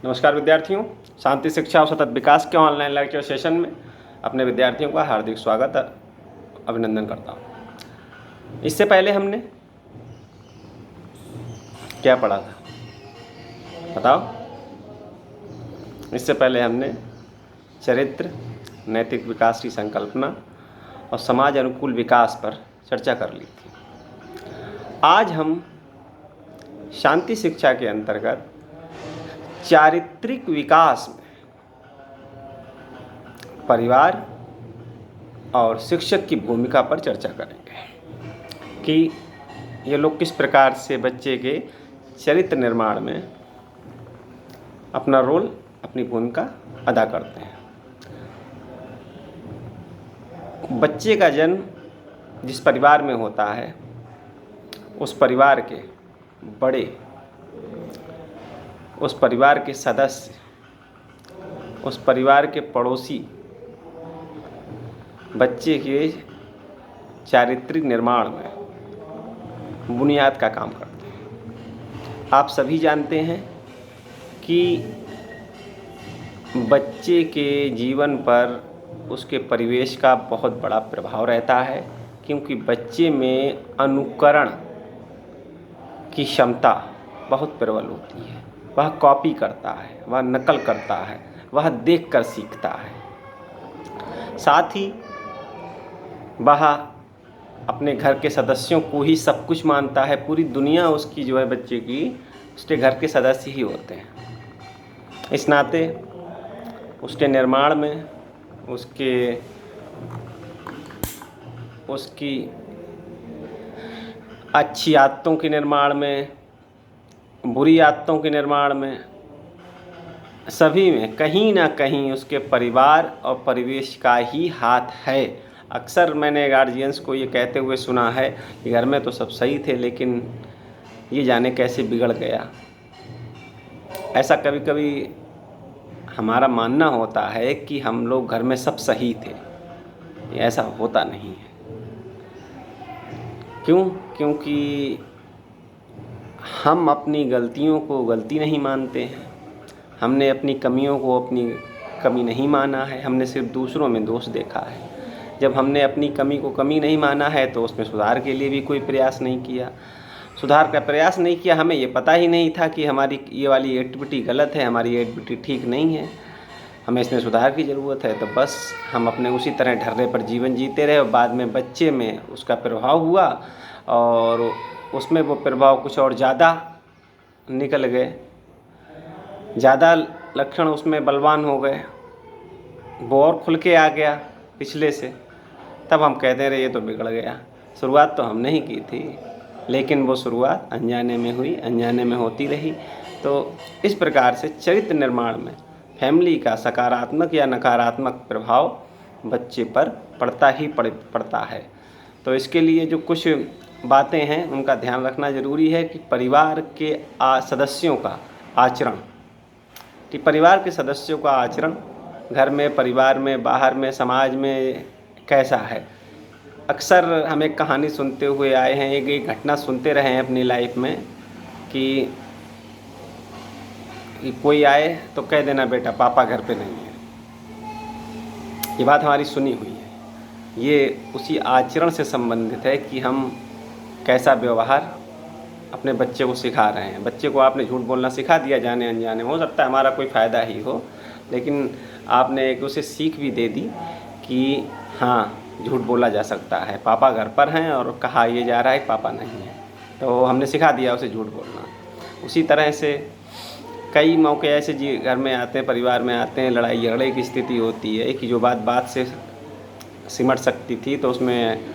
नमस्कार विद्यार्थियों, शांति शिक्षा और सतत विकास के ऑनलाइन लेक्चर सेशन में अपने विद्यार्थियों का हार्दिक स्वागत अभिनंदन करता हूँ। इससे पहले हमने क्या पढ़ा था बताओ? इससे पहले हमने चरित्र, नैतिक विकास की संकल्पना और समाज अनुकूल विकास पर चर्चा कर ली थी। आज हम शांति शिक्षा के अंतर्गत चारित्रिक विकास में परिवार और शिक्षक की भूमिका पर चर्चा करेंगे कि ये लोग किस प्रकार से बच्चे के चरित्र निर्माण में अपना रोल, अपनी भूमिका अदा करते हैं। बच्चे का जन्म जिस परिवार में होता है, उस परिवार के बड़े, उस परिवार के सदस्य, उस परिवार के पड़ोसी बच्चे के चारित्रिक निर्माण में बुनियाद का काम करते हैं। आप सभी जानते हैं कि बच्चे के जीवन पर उसके परिवेश का बहुत बड़ा प्रभाव रहता है, क्योंकि बच्चे में अनुकरण की क्षमता बहुत प्रबल होती है। वह कॉपी करता है, वह नकल करता है, वह देखकर सीखता है। साथ ही वह अपने घर के सदस्यों को ही सब कुछ मानता है। पूरी दुनिया उसकी जो है बच्चे की, उसके घर के सदस्य ही होते हैं। इस नाते उसके निर्माण में, उसकी अच्छी आदतों के निर्माण में, बुरी आदतों के निर्माण में, सभी में कहीं ना कहीं उसके परिवार और परिवेश का ही हाथ है। अक्सर मैंने गार्जियंस को ये कहते हुए सुना है कि घर में तो सब सही थे, लेकिन ये जाने कैसे बिगड़ गया। ऐसा कभी कभी हमारा मानना होता है कि हम लोग घर में सब सही थे। ऐसा होता नहीं है। क्यों? क्योंकि हम अपनी गलतियों को गलती नहीं मानते हैं। हमने अपनी कमियों को अपनी कमी नहीं माना है। हमने सिर्फ दूसरों में दोष देखा है। जब हमने अपनी कमी को कमी नहीं माना है तो उसमें सुधार के लिए भी कोई प्रयास नहीं किया। सुधार का प्रयास नहीं किया। हमें ये पता ही नहीं था कि हमारी ये वाली एक्टिविटी गलत है, हमारी ये एक्टिविटी ठीक नहीं है, हमें इसमें सुधार की ज़रूरत है। तो बस हम अपने उसी तरह ढर्रे पर जीवन जीते रहे और बाद में बच्चे में उसका प्रभाव हुआ और उसमें वो प्रभाव कुछ और ज़्यादा निकल गए, ज़्यादा लक्षण उसमें बलवान हो गए, वो और खुल के आ गया पिछले से। तब हम कहते रहे ये तो बिगड़ गया। शुरुआत तो हमने ही की थी, लेकिन वो शुरुआत अनजाने में हुई, अनजाने में होती रही। तो इस प्रकार से चरित्र निर्माण में फैमिली का सकारात्मक या नकारात्मक प्रभाव बच्चे पर पड़ता है। तो इसके लिए जो कुछ बातें हैं उनका ध्यान रखना ज़रूरी है कि परिवार के सदस्यों का आचरण, कि परिवार के सदस्यों का आचरण घर में, परिवार में, बाहर में, समाज में कैसा है। अक्सर हम एक कहानी सुनते हुए आए हैं, एक घटना सुनते रहे हैं अपनी लाइफ में कि कोई आए तो कह देना बेटा पापा घर पे नहीं है। ये बात हमारी सुनी हुई है। ये उसी आचरण से संबंधित है कि हम कैसा व्यवहार अपने बच्चे को सिखा रहे हैं। बच्चे को आपने झूठ बोलना सिखा दिया जाने अनजाने में, हो सकता है हमारा कोई फ़ायदा ही हो, लेकिन आपने एक उसे सीख भी दे दी कि हाँ, झूठ बोला जा सकता है। पापा घर पर हैं और कहा ये जा रहा है पापा नहीं है, तो हमने सिखा दिया उसे झूठ बोलना। उसी तरह से कई मौके ऐसे जी घर में आते हैं, परिवार में आते हैं, लड़ाई झगड़े की स्थिति होती है कि जो बात से सिमट सकती थी, तो उसमें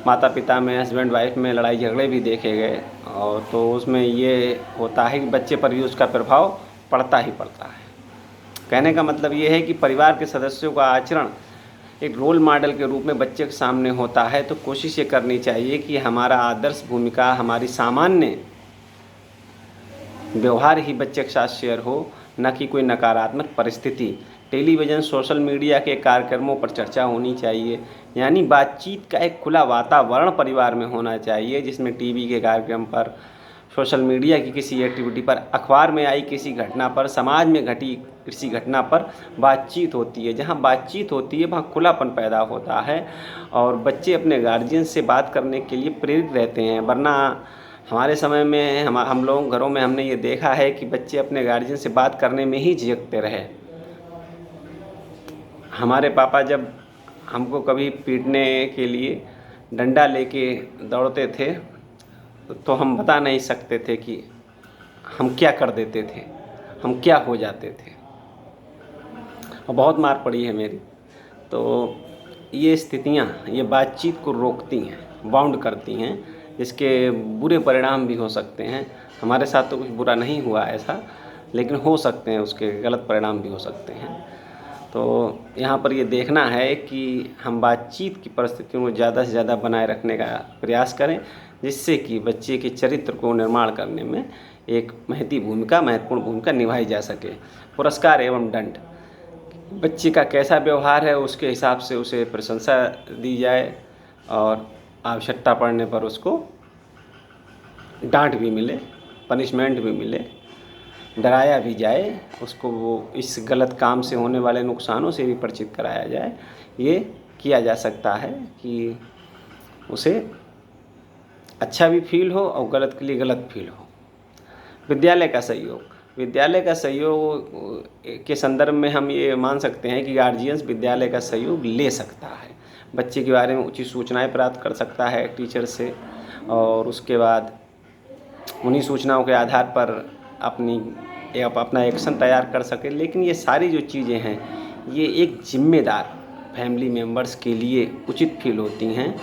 माता पिता में, हस्बैंड वाइफ में लड़ाई झगड़े भी देखे गए। और तो उसमें ये होता है कि बच्चे पर भी उसका प्रभाव पड़ता ही पड़ता है। कहने का मतलब ये है कि परिवार के सदस्यों का आचरण एक रोल मॉडल के रूप में बच्चे के सामने होता है। तो कोशिश ये करनी चाहिए कि हमारा आदर्श भूमिका, हमारी सामान्य व्यवहार ही बच्चे के साथ शेयर हो, न कि कोई नकारात्मक परिस्थिति। टेलीविज़न, सोशल मीडिया के कार्यक्रमों पर चर्चा होनी चाहिए, यानी बातचीत का एक खुला वातावरण परिवार में होना चाहिए, जिसमें टीवी के कार्यक्रम पर, सोशल मीडिया की किसी एक्टिविटी पर, अखबार में आई किसी घटना पर, समाज में घटी किसी घटना पर बातचीत होती है। जहाँ बातचीत होती है वहाँ खुलापन पैदा होता है और बच्चे अपने गार्जियन से बात करने के लिए प्रेरित रहते हैं। वरना हमारे समय में हम लोग घरों में हमने ये देखा है कि बच्चे अपने गार्जियन से बात करने में ही झिझकते रहे। हमारे पापा जब हमको कभी पीटने के लिए डंडा लेके दौड़ते थे तो हम बता नहीं सकते थे कि हम क्या कर देते थे, हम क्या हो जाते थे, और बहुत मार पड़ी है मेरी। तो ये स्थितियाँ ये बातचीत को रोकती हैं, बाउंड करती हैं, जिसके बुरे परिणाम भी हो सकते हैं। हमारे साथ तो कुछ बुरा नहीं हुआ ऐसा, लेकिन हो सकते हैं, उसके गलत परिणाम भी हो सकते हैं। तो यहाँ पर ये देखना है कि हम बातचीत की परिस्थितियों को ज़्यादा से ज़्यादा बनाए रखने का प्रयास करें, जिससे कि बच्चे के चरित्र को निर्माण करने में एक महत्वपूर्ण भूमिका निभाई जा सके। पुरस्कार एवं दंड, बच्चे का कैसा व्यवहार है उसके हिसाब से उसे प्रशंसा दी जाए और आवश्यकता पड़ने पर उसको डांट भी मिले, पनिशमेंट भी मिले, डराया भी जाए, उसको वो इस गलत काम से होने वाले नुकसानों से भी परिचित कराया जाए। ये किया जा सकता है कि उसे अच्छा भी फील हो और गलत के लिए गलत फील हो। विद्यालय का सहयोग के संदर्भ में हम ये मान सकते हैं कि गार्जियंस विद्यालय का सहयोग ले सकता है, बच्चे के बारे में उचित सूचनाएं प्राप्त कर सकता है टीचर से, और उसके बाद उन्हीं सूचनाओं के आधार पर अपना एक्शन तैयार कर सके। लेकिन ये सारी जो चीज़ें हैं ये एक जिम्मेदार फैमिली मेम्बर्स के लिए उचित फील होती हैं,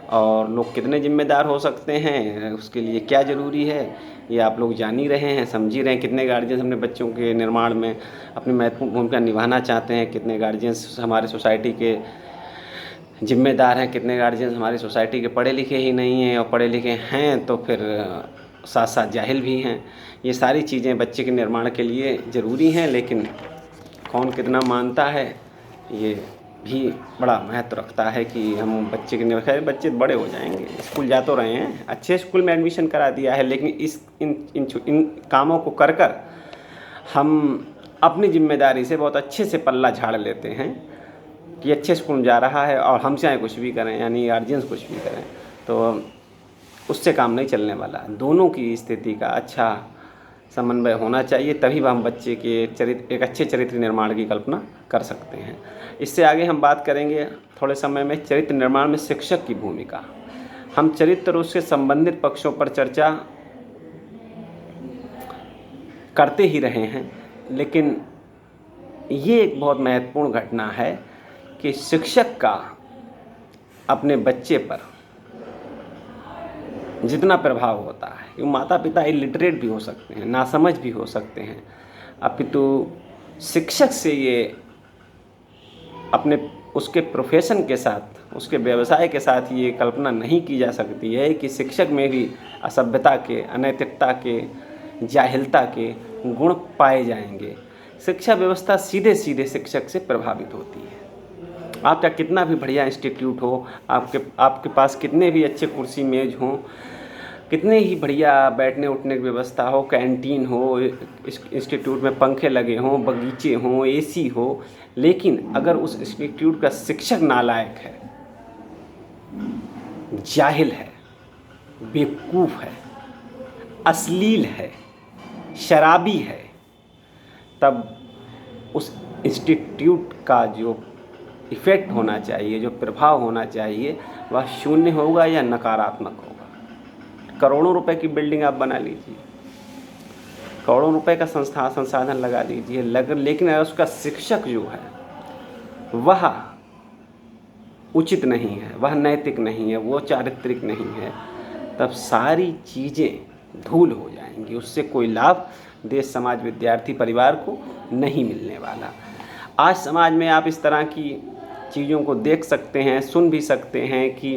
और लोग कितने जिम्मेदार हो सकते हैं उसके लिए क्या ज़रूरी है ये आप लोग जान ही रहे हैं, समझ ही रहे हैं। कितने गार्जियंस अपने बच्चों के निर्माण में अपनी महत्वपूर्ण भूमिका निभाना चाहते हैं, कितने गार्जियंस हमारे सोसाइटी के जिम्मेदार हैं, कितने गार्जियंस हमारी सोसाइटी के पढ़े लिखे ही नहीं हैं, और पढ़े लिखे हैं तो फिर साथ साथ जाहिल भी हैं। ये सारी चीज़ें बच्चे के निर्माण के लिए ज़रूरी हैं, लेकिन कौन कितना मानता है ये भी बड़ा महत्व रखता है कि हम बच्चे के निर्माण। बच्चे बड़े हो जाएंगे, स्कूल जा तो रहे हैं, अच्छे स्कूल में एडमिशन करा दिया है, लेकिन इन कामों को कर कर हम अपनी जिम्मेदारी से बहुत अच्छे से पल्ला झाड़ लेते हैं कि अच्छे स्कूल में जा रहा है और हम चाहे कुछ भी करें, यानी गार्जियंस कुछ भी करें, तो उससे काम नहीं चलने वाला। दोनों की स्थिति का अच्छा समन्वय होना चाहिए, तभी हम बच्चे के एक अच्छे चरित्र निर्माण की कल्पना कर सकते हैं। इससे आगे हम बात करेंगे थोड़े समय में चरित्र निर्माण में शिक्षक की भूमिका। हम चरित्र और उससे संबंधित पक्षों पर चर्चा करते ही रहे हैं, लेकिन ये एक बहुत महत्वपूर्ण घटना है कि शिक्षक का अपने बच्चे पर जितना प्रभाव होता है, क्योंकि माता पिता इलिटरेट भी हो सकते हैं, नासमझ भी हो सकते हैं, अपितु शिक्षक से ये उसके प्रोफेशन के साथ, उसके व्यवसाय के साथ ये कल्पना नहीं की जा सकती है कि शिक्षक में भी असभ्यता के, अनैतिकता के, जाहिलता के गुण पाए जाएंगे। शिक्षा व्यवस्था सीधे सीधे शिक्षक से प्रभावित होती है। आपका कितना भी बढ़िया इंस्टीट्यूट हो, आपके पास कितने भी अच्छे कुर्सी मेज हों, कितने ही बढ़िया बैठने उठने की व्यवस्था हो, कैंटीन हो, इंस्टीट्यूट में पंखे लगे हों, बगीचे हों, एसी हो, लेकिन अगर उस इंस्टीट्यूट का शिक्षक नालायक है, जाहिल है, बेवकूफ़ है, अश्लील है, शराबी है, तब उस इंस्टीट्यूट का जो इफ़ेक्ट होना चाहिए, जो प्रभाव होना चाहिए, वह शून्य होगा या नकारात्मक होगा। करोड़ों रुपए की बिल्डिंग आप बना लीजिए, करोड़ों रुपए का संसाधन लगा दीजिए, लेकिन अगर उसका शिक्षक जो है वह उचित नहीं है, वह नैतिक नहीं है, वो चारित्रिक नहीं है, तब सारी चीज़ें धूल हो जाएंगी। उससे कोई लाभ देश, समाज, विद्यार्थी, परिवार को नहीं मिलने वाला। आज समाज में आप इस तरह की चीज़ों को देख सकते हैं, सुन भी सकते हैं कि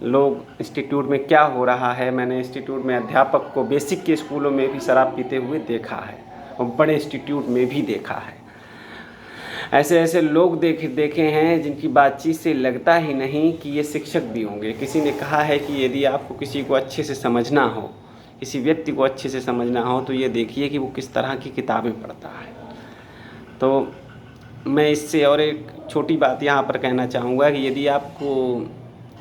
लोग इंस्टीट्यूट में क्या हो रहा है। मैंने इंस्टीट्यूट में अध्यापक को बेसिक के स्कूलों में भी शराब पीते हुए देखा है, और बड़े इंस्टीट्यूट में भी देखा है। ऐसे ऐसे लोग देखे हैं जिनकी बातचीत से लगता ही नहीं कि ये शिक्षक भी होंगे। किसी ने कहा है कि यदि आपको किसी को अच्छे से समझना हो, किसी व्यक्ति को अच्छे से समझना हो तो ये देखिए कि वो किस तरह की किताबें पढ़ता है। तो मैं इससे और एक छोटी बात यहाँ पर कहना चाहूँगा कि यदि आपको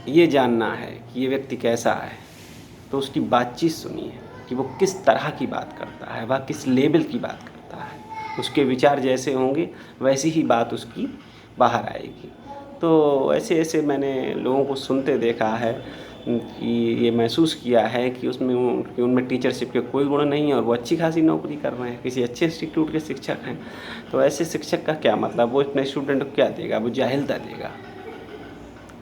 ये जानना है कि ये व्यक्ति कैसा है तो उसकी बातचीत सुनिए कि वो किस तरह की बात करता है, वह किस लेवल की बात करता है। उसके विचार जैसे होंगे वैसी ही बात उसकी बाहर आएगी। तो ऐसे ऐसे मैंने लोगों को सुनते देखा है कि ये महसूस किया है कि उनमें टीचरशिप के कोई गुण नहीं है और वो अच्छी खासी नौकरी कर रहे हैं, किसी अच्छे इंस्टीट्यूट के शिक्षक हैं। तो ऐसे शिक्षक का क्या मतलब, वो अपने स्टूडेंट को क्या देगा? वो जाहिलता देगा,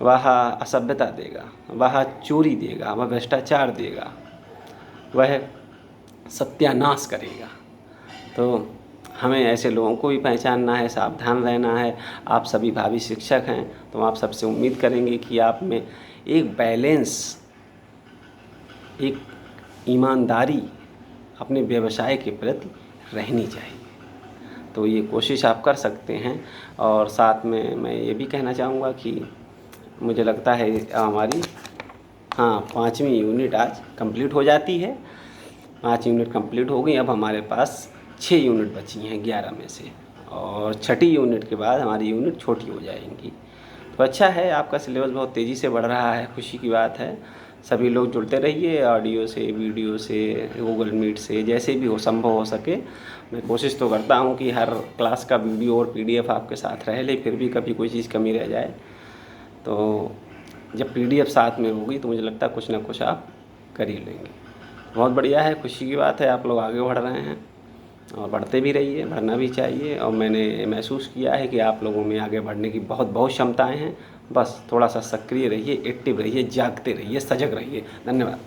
वह असभ्यता देगा, वह चोरी देगा, वह भ्रष्टाचार देगा, वह सत्यानाश करेगा। तो हमें ऐसे लोगों को भी पहचानना है, सावधान रहना है। आप सभी भावी शिक्षक हैं तो आप सबसे उम्मीद करेंगे कि आप में एक बैलेंस, एक ईमानदारी अपने व्यवसाय के प्रति रहनी चाहिए। तो ये कोशिश आप कर सकते हैं। और साथ में मैं ये भी कहना चाहूँगा कि मुझे लगता है हमारी 5वीं यूनिट आज कंप्लीट हो जाती है। 5 यूनिट कंप्लीट हो गई। अब हमारे पास 6 यूनिट बची हैं 11 में से, और 6ठी यूनिट के बाद हमारी यूनिट छोटी हो जाएंगी। तो अच्छा है, आपका सिलेबस बहुत तेज़ी से बढ़ रहा है, खुशी की बात है। सभी लोग जुड़ते रहिए, ऑडियो से, वीडियो से, गूगल मीट से, जैसे भी हो संभव हो सके। मैं कोशिश तो करता हूँ कि हर क्लास का वीडियो और PDF आपके साथ रहे, लेकिन फिर भी कभी कोई चीज़ कमी रह जाए तो जब PDF साथ में होगी तो मुझे लगता है कुछ ना कुछ आप कर ही लेंगे। बहुत बढ़िया है, खुशी की बात है, आप लोग आगे बढ़ रहे हैं और बढ़ते भी रहिए, बढ़ना भी चाहिए। और मैंने महसूस किया है कि आप लोगों में आगे बढ़ने की बहुत क्षमताएं हैं। बस थोड़ा सा सक्रिय रहिए, एक्टिव रहिए, जागते रहिए, सजग रहिए। धन्यवाद।